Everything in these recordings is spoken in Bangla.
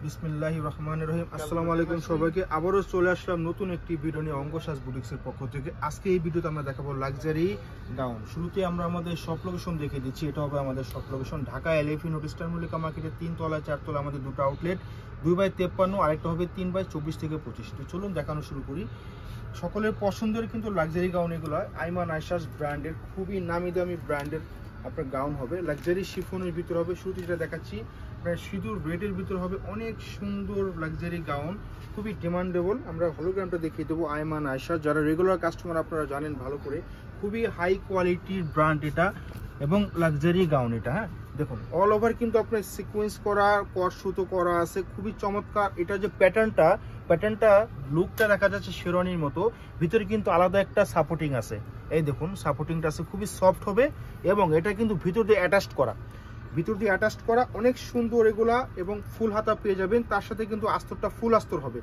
বিসমিল্লাহির রহমানির রহিম। আসসালামু আলাইকুম সবাইকে। আবারও চলে আসলাম নতুন একটি ভিডিও নিয়ে অঙ্কসাজ বুটিক্সের পক্ষ থেকে। আজকে এই ভিডিওতে আমরা দেখাবো লাক্সারি গাউন। শুরুতে আমরা আমাদের শপ লোকেশন দেখিয়ে দিচ্ছি। এটা হবে আমাদের শপ লোকেশন ঢাকা এলএফি নোটিস্টার মল্লিকা মার্কেটের 3 তলা 4 তলা আমাদের দুটো আউটলেট, 2/53, আরেকটা হবে 3/24 থেকে 25। তো চলুন দেখানো শুরু করি। সকলের পছন্দের কিন্তু লাক্সারি গাউন এগুলো আইমান আয়শাস ব্র্যান্ডের, খুবই নামি দামি ব্র্যান্ডের আপনার গাউন হবে। লাক্সারি শিফনের ভিতর হবে। শুরুতে যেটা দেখাচ্ছি সিঁদুর রেডের ভিতর হবে, অনেক সুন্দর লাক্সারি গাউন, খুবই ডিমান্ডেবল। আমরা হলোগ্রামটা দেখিয়ে দেবো আইমান আয়শা, যারা রেগুলার কাস্টমার আপনারা জানেন ভালো করে। খুবই হাই কোয়ালিটির ব্র্যান্ড এটা এবং লাক্সারি গাউন এটা। হ্যাঁ দেখুন, অল ওভার কিন্তু আপনার সিকোয়েন্স করা, কট সুতো করা আছে, খুবই চমৎকার। এটা যে প্যাটার্নটা লুকটা দেখা যাচ্ছে শেরওয়ানির মতো, ভিতরে কিন্তু আলাদা একটা সাপোর্টিং আছে। এই দেখুন সাপোর্টিংটা আছে, খুবই সফট হবে এবং এটা কিন্তু ভিতর দিয়ে অ্যাটাচড করা, অনেক সুন্দর এগুলা। এবং ফুল হাতা পেয়ে যাবেন, তার সাথে কিন্তু আস্তরটা ফুল আস্তর হবে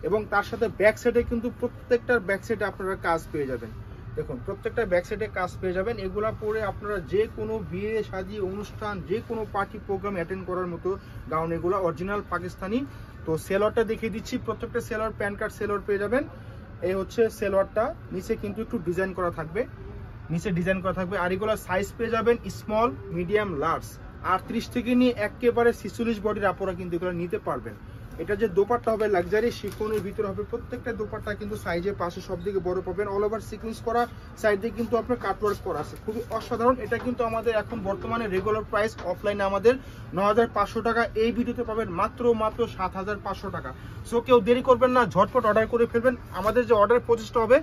এবং তার সাথে ব্যাক সাইডে কিন্তু প্রত্যেকটার ব্যাক সাইডে আপনারা কাজ পেয়ে যাবেন। দেখুন প্রত্যেকটা ব্যাক সাইডে কাজ পেয়ে যাবেন। এগুলা পরে আপনারা যে কোনো বিয়ে শাদী অনুষ্ঠান, যে কোনো পার্টি প্রোগ্রাম অ্যাটেন্ড করার মতো গাউন এগুলা, অরিজিনাল পাকিস্তানি। তো সেলোয়ারটা দেখিয়ে দিচ্ছি। প্রত্যেকটা সেলোয়ার প্যান কার্ড সেলোয়ার পেয়ে যাবেন। এই হচ্ছে সেলোয়ারটা, নিচে কিন্তু একটু ডিজাইন করা থাকবে, আর এগুলো সাইজ পেয়ে যাবেন স্মল, মিডিয়াম, লার্জ। 38 থেকে নিয়ে একেবারে 46 বডির আপনারা কিন্তু এগুলো নিতে পারবেন। এটা যে দোপাট্টা হবে লাক্সারি শিফনের ভিতরে হবে, প্রত্যেকটা দোপাট্টা কিন্তু সাইজে পাশে সব দিকে বড় পাবেন। অল ওভার সিকোয়েন্স করা, সাইড দিয়ে কিন্তু আপনার কাটওয়ার্ক করা আছে, খুবই অসাধারণ। এটা কিন্তু আমাদের এখন বর্তমানে রেগুলার প্রাইস অফলাইনে আমাদের 9500 টাকা, এই ভিডিওতে পাবেন মাত্র 7500 টাকা। সো কেউ দেরি করবেন না, ঝটপট অর্ডার করে ফেলবেন। আমাদের যে অর্ডার প্রসেসটা হবে,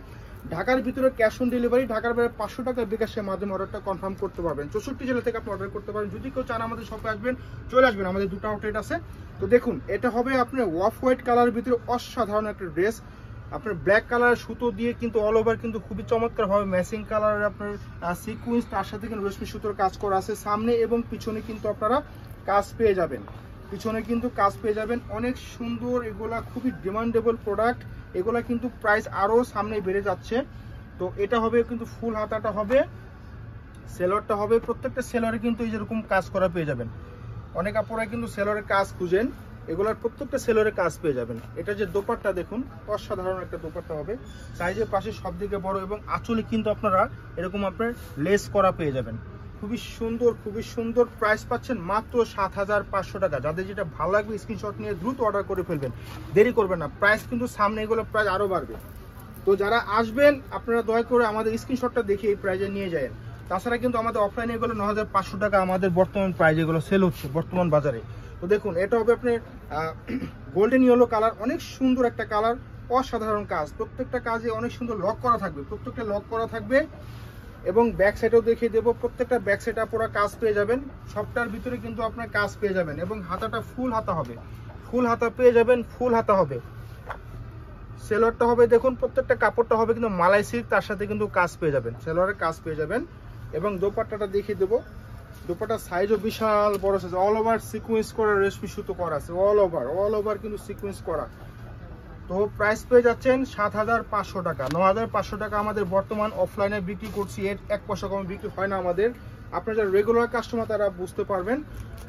ঢাকার ভিতরে ক্যাশ অন ডেলিভারি, ঢাকার বাইরে 500 টাকা বিকাশের মাধ্যমে অর্ডারটা কনফার্ম করতে পারবেন। 64 জেলা থেকে আপনি অর্ডার করতে পারেন। যদি কেউ চান আমাদের শপে আসবেন, চলে আসবেন, আমাদের দুটো আউটলেট আছে। তো দেখুন এটা হবে আপনার অফ হোয়াইট কালারের ভিতরে অসাধারণ একটা ড্রেস। আপনার ব্ল্যাক কালার সুতো দিয়ে কিন্তু অল ওভার কিন্তু খুবই চমৎকার ভাবে ম্যাচিং কালারের আপনার সিকুয়েন্স, তার সাথে কিন্তু রেশমি সুতোর কাজ করা আছে। সামনে এবং পিছনে কিন্তু আপনারা কাজ পেয়ে যাবেন, অনেক সুন্দর। এগুলা খুবই ডিমান্ডেবল প্রোডাক্ট, এগুলা কিন্তু প্রাইস আরো সামনে বেড়ে যাচ্ছে। তো এটা হবে কিন্তু ফুল হাতাটা হবে, সেলোয়ারটা হবে, প্রত্যেকটা সেলোয়ারে কিন্তু এই যেরকম কাজ করা পেয়ে যাবেন। অনেক আপনারা কিন্তু সেলোয়ারের কাজ খুঁজেন, এগুলার প্রত্যেকটা সেলোয়ারে কাজ পেয়ে যাবেন। এটা যে দোপাট্টা দেখুন, অসাধারণ একটা দোপাট্টা হবে, সাইজের পাশে সব দিকে বড় এবং আঁচলে কিন্তু আপনারা এরকম আপনার লেস করা পেয়ে যাবেন। খুবই সুন্দর। প্রাইস পাচ্ছেন মাত্র 7500 টাকা। যাদের যেটা ভালো লাগবে স্ক্রিনশট নিয়ে দ্রুত অর্ডার করে ফেলবেন, দেরি করবেন না। প্রাইস কিন্তু সামনে এগুলো প্রাইস আরো বাড়বে। তো যারা আসবেন আপনারা দয়া করে আমাদের স্ক্রিনশটটা দেখে এই প্রাইজে নিয়ে যায়। তাছাড়া কিন্তু আমাদের অফলাইনে এগুলো 9500 টাকা আমাদের বর্তমান প্রাইস এগুলো সেল হচ্ছে বর্তমান বাজারে। তো দেখুন এটা হবে আপনার গোল্ডেন ইয়েলো কালার, অনেক সুন্দর একটা কালার, অসাধারণ কাজ। প্রত্যেকটা কাজে অনেক সুন্দর লক করা থাকবে, এবং ব্যাক সাইডেও দেখিয়ে দেবো। প্রত্যেকটা ব্যাক সাইডে পুরো কাজ পেয়ে যাবেন, সবটার ভিতরে কিন্তু আপনার কাজ পেয়ে যাবেন। এবং হাতাটা ফুল হাতা হবে, সেলোয়ারটা হবে দেখুন, প্রত্যেকটা কাপড়টা হবে কিন্তু মালাই সিল্ক, তার সাথে কিন্তু কাজ পেয়ে যাবেন, সেলোয়ারের কাজ পেয়ে যাবেন। এবং দোপাট্টাটা দেখিয়ে দেবো। দোপাট্টার সাইজও বিশাল বড় সাইজ, অল ওভার সিকোয়েন্স করা, রেশমি সুতো করা আছে, অল ওভার কিন্তু সিকোয়েন্স করা। তো প্রাইস পেয়ে যাচ্ছেন 7500 টাকা। 9500 টাকা আমাদের বর্তমান অফলাইনে বিক্রি করছি, এর 1 পয়সা কম বিক্রি হয় না আমাদের। আপনারা যারা রেগুলার কাস্টমার তারা বুঝতে পারবেন,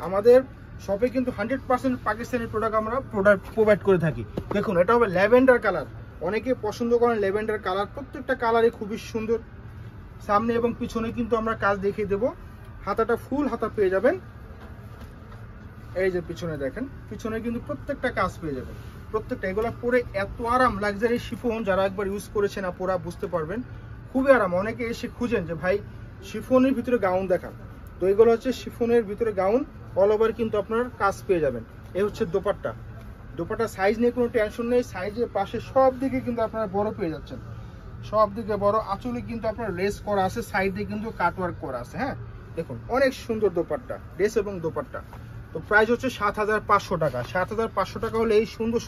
আমাদের শপে কিন্তু 100% পাকিস্তানি প্রোডাক্ট আমরা প্রোভাইড করে থাকি। দেখুন এটা হবে ল্যাভেন্ডার কালার, অনেকে পছন্দ করেন ল্যাভেন্ডার কালার। প্রত্যেকটা কালারই খুবই সুন্দর। সামনে এবং পিছনে কিন্তু আমরা কাজ দেখিয়ে দেবো। হাতাটা ফুল হাতা পেয়ে যাবেন। এই যে পিছনে দেখেন, পিছনে কিন্তু প্রত্যেকটা কাজ পেয়ে যাবেন। প্রত্যেকটা এগুলা পরে এত আরাম, লাক্সারি শিফন যারা একবার ইউজ করেছেন আপনারা বুঝতে পারবেন, খুবই আরাম। অনেকে এসে খুঁজেন যে ভাই শিফনের ভিতরে গাউন দেখান, তো এগুলো হচ্ছে শিফনের ভিতরে গাউন, অল ওভার কিন্তু আপনার কাজ পেয়ে যাবেন। এই হচ্ছে দোপাট্টা সাইজ নিয়ে কোনো টেনশন নেই, সাইজের পাশে সব দিকে কিন্তু আপনারা বড় পেয়ে যাচ্ছেন, সব দিকে বড়। আঁচলে কিন্তু আপনার লেস করা আছে, সাইড দিয়ে কিন্তু কাটওয়ার্ক করা আছে। হ্যাঁ দেখুন অনেক সুন্দর দোপাট্টা, ড্রেস এবং দোপাট্টা। তো প্রাইস হচ্ছে 7500 টাকা। 7500 টাকা হলে এই সুন্দর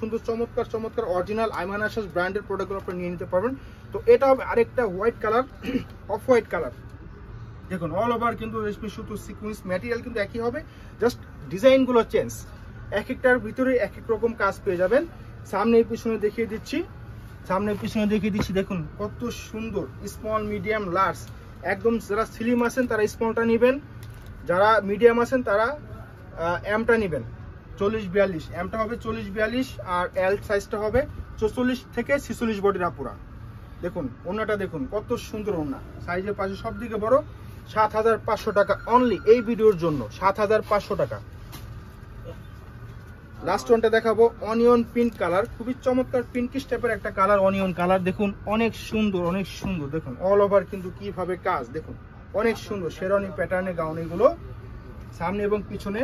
চমৎকার অরিজিনাল আইমান আয়শাস ব্র্যান্ডের প্রোডাক্টগুলো আপনি নিয়ে নিতে পারবেন। তো এটা হবে আরেকটা white colour, off white colour. দেখুন অল ওভার কিন্তু রেশমি সুতো, সিকোয়েন্স, ম্যাটেরিয়াল কিন্তু একই হবে, জাস্ট ডিজাইনগুলো চেঞ্জ। এক একটার ভিতরে এক এক রকম কাজ পেয়ে যাবেন। সামনে পিছনে দেখিয়ে দিচ্ছি, দেখুন কত সুন্দর। স্মল, মিডিয়াম, লার্জ, একদম যারা স্লিম আছেন তারা স্মলটা নেবেন, যারা মিডিয়াম আছেন তারা এমটা নেবেন। 40-42, এমটা হবে 40-42 আর এল সাইজটা হবে 44 থেকে 46 বডির আপুরা। দেখুন ওন্নাটা দেখুন কত সুন্দর ওন্না, সাইজের পাশে সব দিকে বড়। 7500 টাকা অনলি এই ভিডিওর জন্য, 7500 টাকা। লাস্ট ওয়ানটা দেখাবো অনিয়ন পিঙ্ক কালার, খুবই চমৎকার পিঙ্কিশ টাইপের একটা কালার, অনিয়ন কালার। দেখুন অনেক সুন্দর, অনেক সুন্দর। দেখুন অল ওভার কিন্তু কিভাবে কাজ, দেখুন অনেক সুন্দর শেরওয়ানি প্যাটার্নের গাউন এগুলো, সামনে এবং পিছনে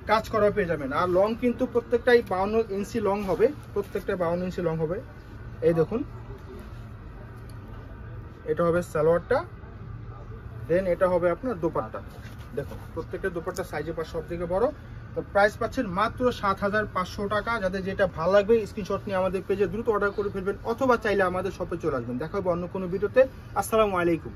কাজ করা পেয়ে যাবেন। আর লং কিন্তু প্রত্যেকটাই 52 ইঞ্চি লং হবে, প্রত্যেকটা 52 ইঞ্চি লং হবে। এই দেখুন এটা হবে সালোয়ারটা, দেন এটা হবে আপনার দোপাট্টা। দেখুন প্রত্যেকটা দোপাট্টা সাইজে পাশে সব থেকে বড়। তো প্রাইস পাচ্ছেন মাত্র 7500 টাকা। যাদের যেটা ভালো লাগবে স্ক্রিনশট নিয়ে আমাদের পেজে দ্রুত অর্ডার করে ফেলবেন, অথবা চাইলে আমাদের শপে চলে আসবেন। দেখা হবে অন্য কোনো ভিডিওতে। আসসালামু আলাইকুম।